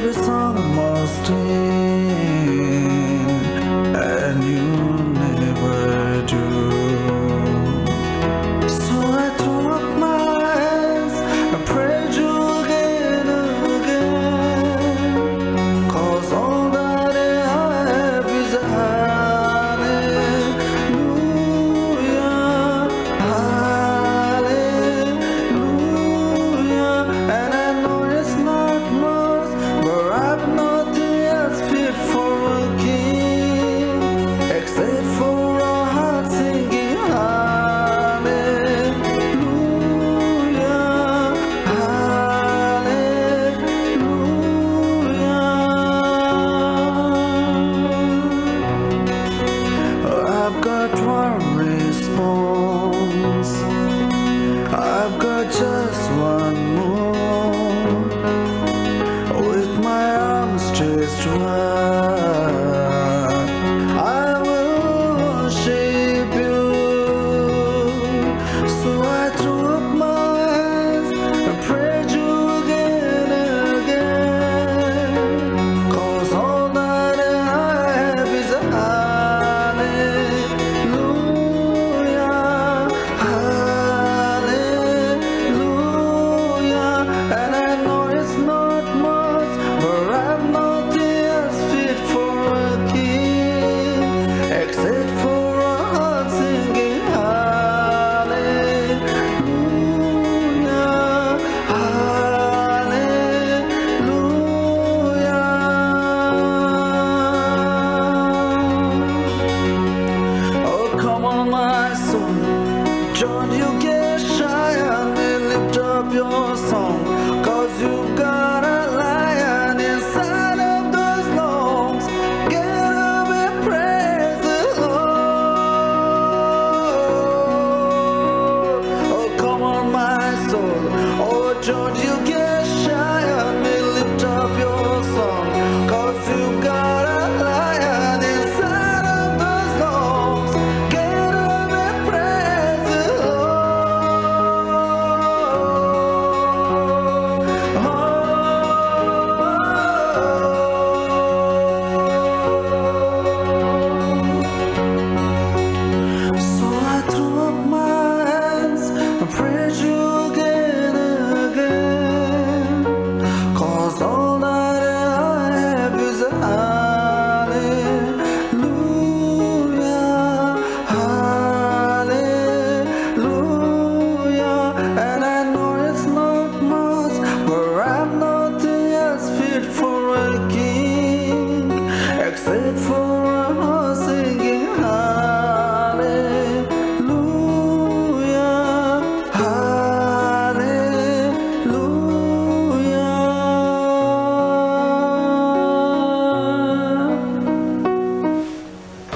this song must end, and you never do. So I throw up my hands and pray you again and again, 'cause all that I have is a hallelujah, hallelujah. And I know it's not much, but I've nothing else fit for a king, except for a heart singing hallelujah, hallelujah. I've got one response, I've got just one more, with my arms stretched wide.